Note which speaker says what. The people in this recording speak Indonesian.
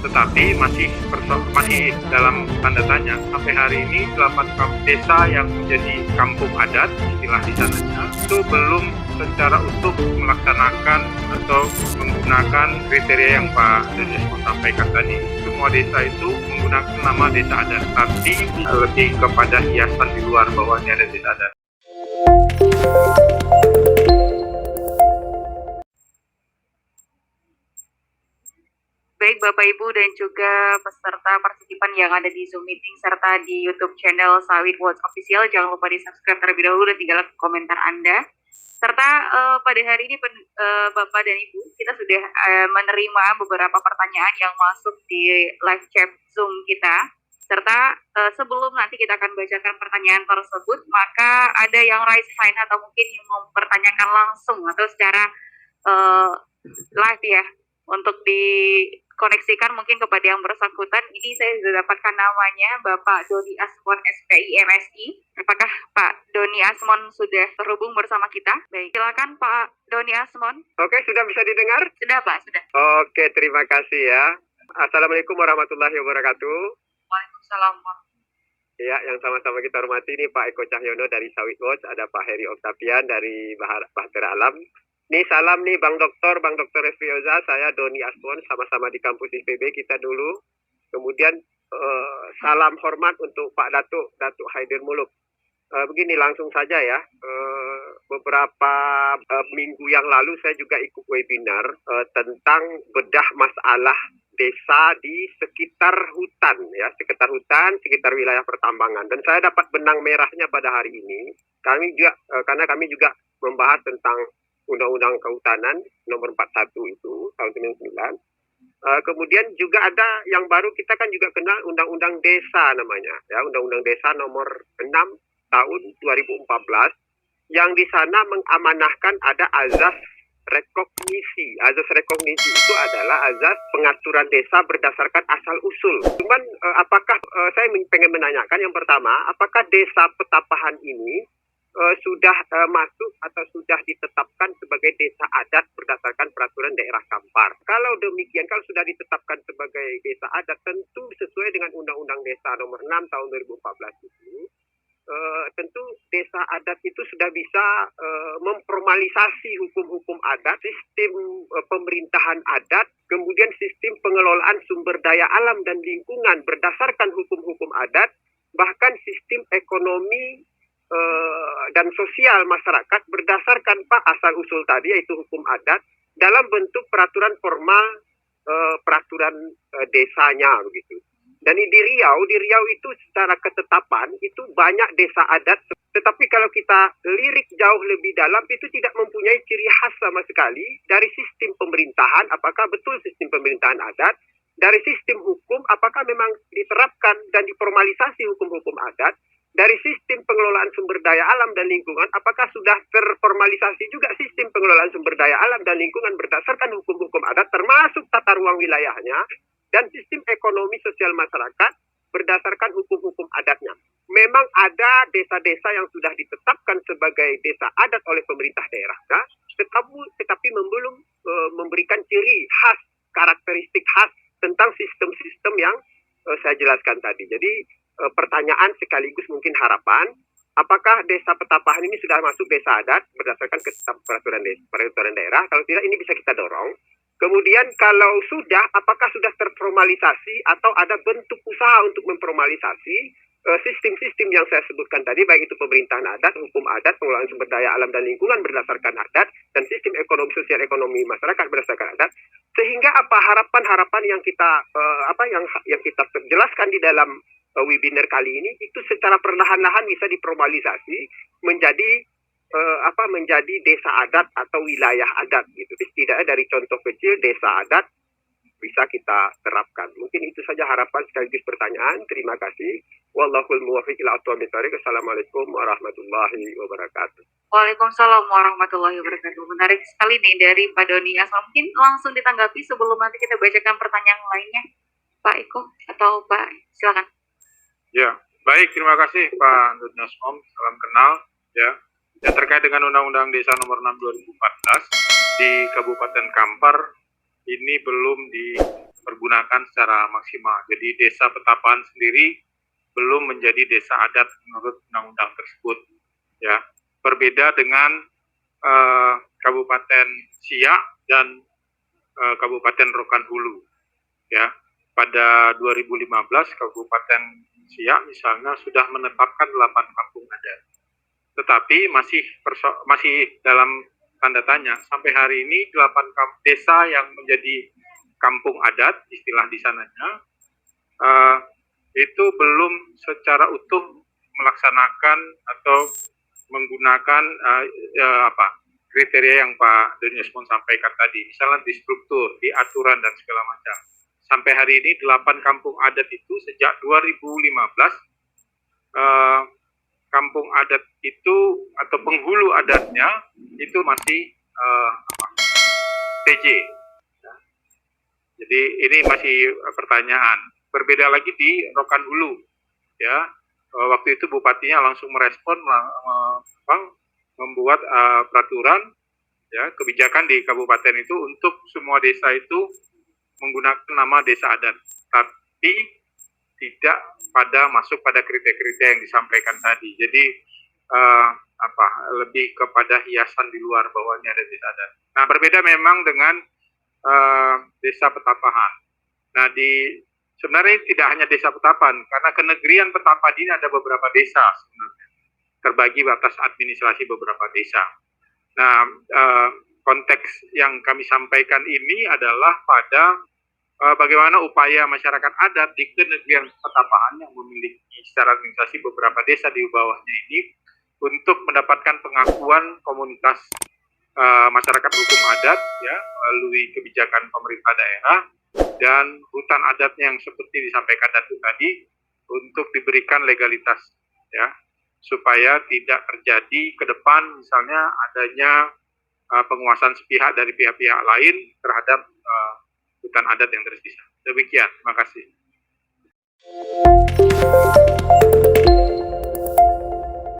Speaker 1: tetapi masih dalam tanda tanya. Sampai hari ini 8 desa yang menjadi kampung adat istilah di sananya itu belum secara utuh melaksanakan atau menggunakan kriteria yang Pak Doniasmon sampaikan tadi. Semua desa itu menggunakan nama desa adat, tapi lebih kepada hiasan di luar bahwa ini ada desa adat.
Speaker 2: Baik Bapak Ibu dan juga peserta partisipan yang ada di Zoom meeting serta di YouTube channel Sawit Watch Official, jangan lupa di subscribe terlebih dahulu dan tinggalkan komentar Anda. Serta pada hari ini Bapak dan Ibu, kita sudah menerima beberapa pertanyaan yang masuk di live chat Zoom kita. Serta sebelum nanti kita akan bacakan pertanyaan tersebut, maka ada yang raise hand atau mungkin yang mempertanyakan langsung atau secara live ya, untuk dikoneksikan mungkin kepada yang bersangkutan. Ini saya sudah dapatkan namanya, Bapak Doni Asmon SPI MSI. Apakah Pak Doni Asmon sudah terhubung bersama kita? Baik, silakan Pak Doni Asmon.
Speaker 3: Oke, sudah bisa didengar?
Speaker 2: Sudah Pak, sudah.
Speaker 3: Oke, terima kasih ya. Assalamualaikum warahmatullahi wabarakatuh.
Speaker 2: Waalaikumsalam.
Speaker 3: Ya, yang sama-sama kita hormati ini Pak Eko Cahyono dari Sawit Watch, ada Pak Heri Oktavian dari Bahtera Alam. Nih salam nih Bang Dokter Refrioza, saya Doni Asmon, sama-sama di kampus IPB kita dulu. Kemudian salam hormat untuk Pak Datuk Haidir Muluk. Begini langsung saja ya, beberapa minggu yang lalu saya juga ikut webinar tentang bedah masalah desa di sekitar hutan ya, sekitar wilayah pertambangan. Dan saya dapat benang merahnya pada hari ini. Karena kami juga membahas tentang Undang-Undang Kehutanan nomor 41 itu tahun 99. Kemudian juga ada yang baru, kita kan juga kenal Undang-Undang Desa namanya ya, Undang-Undang Desa nomor 6 tahun 2014 yang di sana mengamanahkan ada azas rekognisi. Azas rekognisi itu adalah azas pengaturan desa berdasarkan asal usul. Cuman apakah saya pengen menanyakan yang pertama, apakah desa Petapahan ini sudah masuk atau sudah ditetapkan sebagai desa adat berdasarkan peraturan daerah Kampar. Kalau demikian, kalau sudah ditetapkan sebagai desa adat, tentu sesuai dengan Undang-Undang Desa nomor 6 tahun 2014 itu, tentu desa adat itu sudah bisa memformalisasi hukum-hukum adat, sistem pemerintahan adat, kemudian sistem pengelolaan sumber daya alam dan lingkungan berdasarkan hukum-hukum adat, bahkan sistem ekonomi dan sosial masyarakat berdasarkan asal-usul tadi, yaitu hukum adat, dalam bentuk peraturan formal, peraturan desanya begitu. Dan di Riau itu secara ketetapan itu banyak desa adat, tetapi kalau kita lirik jauh lebih dalam itu tidak mempunyai ciri khas sama sekali dari sistem pemerintahan, apakah betul sistem pemerintahan adat, dari sistem hukum apakah memang diterapkan dan diformalisasi hukum-hukum adat, dari sistem pengelolaan sumber daya alam dan lingkungan, apakah sudah terformalisasi juga sistem pengelolaan sumber daya alam dan lingkungan berdasarkan hukum-hukum adat, termasuk tata ruang wilayahnya, dan sistem ekonomi sosial masyarakat berdasarkan hukum-hukum adatnya. Memang ada desa-desa yang sudah ditetapkan sebagai desa adat oleh pemerintah daerah, nah, tetapi belum memberikan ciri khas, karakteristik khas tentang sistem-sistem yang saya jelaskan tadi. Jadi, pertanyaan sekaligus mungkin harapan, apakah desa Petapahan ini sudah masuk desa adat berdasarkan peraturan daerah? Kalau tidak, ini bisa kita dorong. Kemudian kalau sudah, apakah sudah terformalisasi atau ada bentuk usaha untuk memformalisasi sistem-sistem yang saya sebutkan tadi, baik itu pemerintahan adat, hukum adat, pengelolaan sumber daya alam dan lingkungan berdasarkan adat, dan sistem ekonomi sosial ekonomi masyarakat berdasarkan adat, sehingga apa harapan-harapan yang kita yang kita jelaskan di dalam webinar kali ini itu secara perlahan-lahan bisa diformalisasi menjadi menjadi desa adat atau wilayah adat gitu. Setidaknya dari contoh kecil desa adat bisa kita terapkan. Mungkin itu saja harapan sekaligus pertanyaan. Terima kasih. Wallahul muwaffiq ila aqwamit thoriq. Assalamualaikum warahmatullahi wabarakatuh.
Speaker 2: Waalaikumsalam warahmatullahi wabarakatuh. Menarik sekali nih dari Pak Doni Asmon. Mungkin langsung ditanggapi sebelum nanti kita bacakan pertanyaan lainnya, Pak Eko atau Pak, silakan.
Speaker 1: Ya, baik, terima kasih Pak Doni Asmon. Salam kenal ya. Terkait dengan Undang-Undang Desa nomor 6 2014 di Kabupaten Kampar ini belum dipergunakan secara maksimal. Jadi desa Petapahan sendiri belum menjadi desa adat menurut undang-undang tersebut. Ya, berbeda dengan Kabupaten Siak dan Kabupaten Rokan Hulu. Ya, pada 2015 Kabupaten Siak misalnya sudah menetapkan 8 kampung adat. Tetapi masih dalam tanda tanya sampai hari ini 8 desa yang menjadi kampung adat istilah di sananya itu belum secara utuh melaksanakan atau menggunakan kriteria yang Pak Doni Asmon sampaikan tadi, misalnya di struktur, di aturan dan segala macam. Sampai hari ini 8 kampung adat itu sejak 2015 kampung adat itu atau penghulu adatnya itu masih TJ. Jadi ini masih pertanyaan. Berbeda lagi di Rokan Hulu, ya. Waktu itu bupatinya langsung merespon, membuat peraturan, ya, kebijakan di kabupaten itu untuk semua desa itu menggunakan nama desa adat, tapi tidak masuk pada kriteria yang disampaikan tadi. Jadi lebih kepada hiasan di luar bahwa ini ada desa adat. Nah, berbeda memang dengan desa Petapahan. Nah, sebenarnya tidak hanya desa Petapahan, karena kenegrian Petapahan ini ada beberapa desa sebenarnya, terbagi atas administrasi beberapa desa. Nah, konteks yang kami sampaikan ini adalah pada bagaimana upaya masyarakat adat di kenegrian Petapahan yang memiliki secara administrasi beberapa desa di bawahnya ini untuk mendapatkan pengakuan komunitas masyarakat hukum adat, ya, melalui kebijakan pemerintah daerah dan hutan adatnya yang seperti disampaikan Datu tadi untuk diberikan legalitas, ya, supaya tidak terjadi ke depan misalnya adanya penguasaan sepihak dari pihak-pihak lain terhadap hutan adat yang tersisa. Demikian, terima kasih.